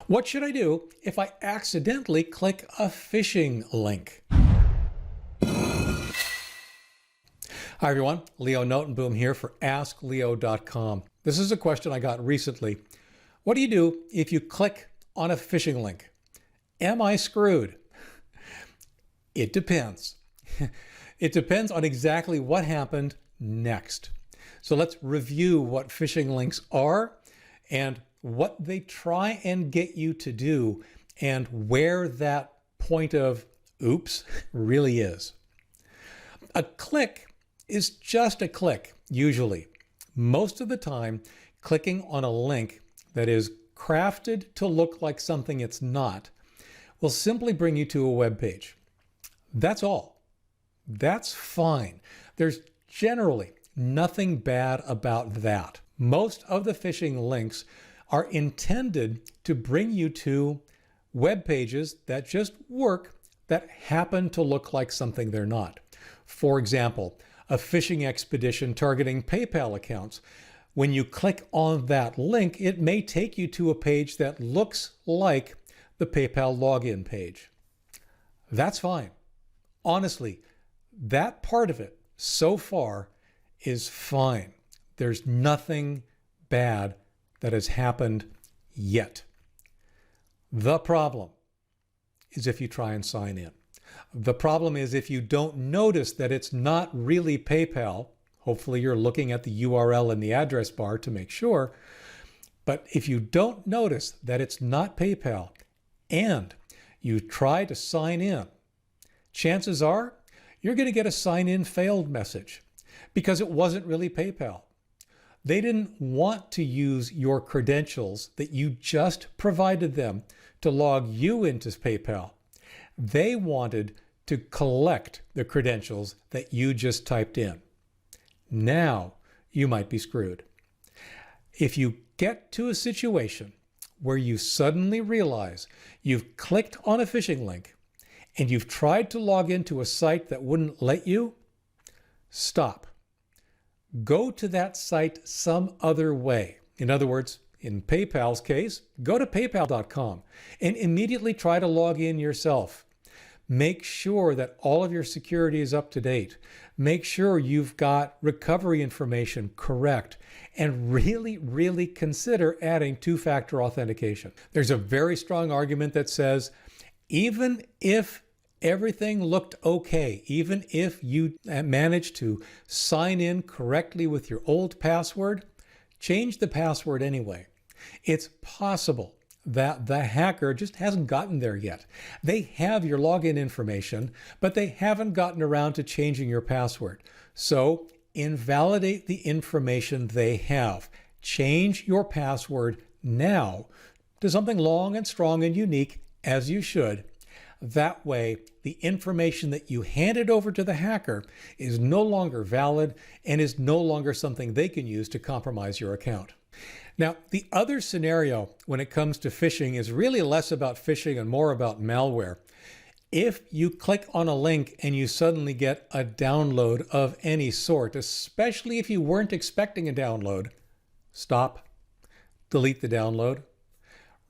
What should I do if I accidentally click a phishing link? Hi everyone, Leo Notenboom here for askleo.com. This is a question I got recently. What do you do if you click on a phishing link? Am I screwed? It depends. It depends on exactly what happened next. So let's review what phishing links are and what they try and get you to do and where that point of oops really is. A click is just a click, usually. Most of the time, clicking on a link that is crafted to look like something it's not will simply bring you to a web page. That's all. That's fine. There's generally nothing bad about that. Most of the phishing links are intended to bring you to web pages that just work, that happen to look like something they're not. For example, a phishing expedition targeting PayPal accounts. When you click on that link, it may take you to a page that looks like the PayPal login page. That's fine. Honestly, that part of it so far is fine. There's nothing bad that has happened yet. The problem is if you try and sign in. The problem is if you don't notice that it's not really PayPal. Hopefully you're looking at the URL in the address bar to make sure. But if you don't notice that it's not PayPal and you try to sign in, chances are you're going to get a sign in failed message because it wasn't really PayPal. They didn't want to use your credentials that you just provided them to log you into PayPal. They wanted to collect the credentials that you just typed in. Now you might be screwed. If you get to a situation where you suddenly realize you've clicked on a phishing link and you've tried to log into a site that wouldn't let you, stop. Go to that site some other way. In other words, in PayPal's case, go to paypal.com and immediately try to log in yourself. Make sure that all of your security is up to date. Make sure you've got recovery information correct, and really consider adding two-factor authentication. There's a very strong argument that says even if everything looked okay, even if you managed to sign in correctly with your old password, change the password anyway. It's possible that the hacker just hasn't gotten there yet. They have your login information, but they haven't gotten around to changing your password. So invalidate the information they have. Change your password now to something long and strong and unique, as you should. That way, the information that you handed over to the hacker is no longer valid and is no longer something they can use to compromise your account. Now, the other scenario when it comes to phishing is really less about phishing and more about malware. If you click on a link and you suddenly get a download of any sort, especially if you weren't expecting a download, stop, delete the download.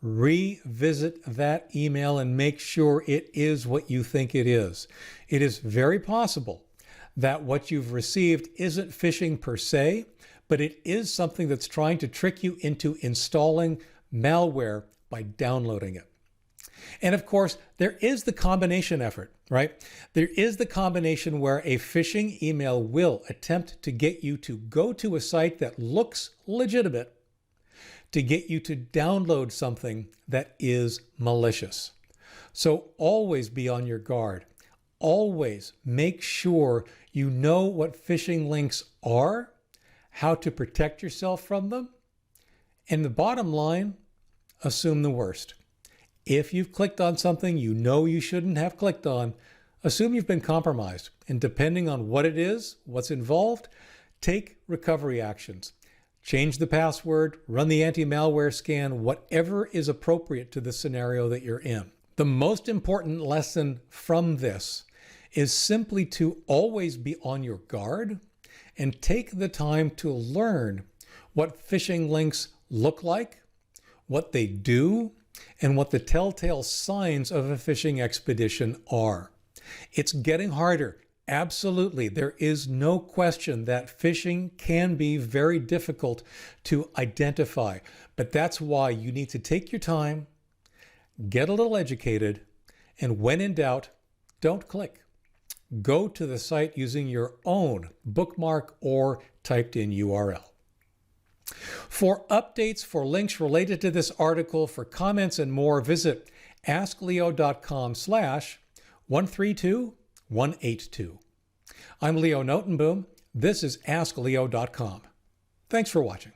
Revisit that email and make sure it is what you think it is. It is very possible that what you've received isn't phishing per se, but it is something that's trying to trick you into installing malware by downloading it. And of course, there is the combination effort, right? There is the combination where a phishing email will attempt to get you to go to a site that looks legitimate, to get you to download something that is malicious. So always be on your guard. Always make sure you know what phishing links are, how to protect yourself from them, and the bottom line, assume the worst. If you've clicked on something you know you shouldn't have clicked on, assume you've been compromised. And depending on what it is, what's involved, take recovery actions. Change the password, run the anti-malware scan, whatever is appropriate to the scenario that you're in. The most important lesson from this is simply to always be on your guard and take the time to learn what phishing links look like, what they do, and what the telltale signs of a phishing expedition are. It's getting harder. Absolutely. There is no question that phishing can be very difficult to identify, but that's why you need to take your time, get a little educated, and when in doubt, don't click. Go to the site using your own bookmark or typed in URL. For updates, for links related to this article, for comments and more, visit askleo.com/132182. I'm Leo Notenboom. This is askleo.com. Thanks for watching.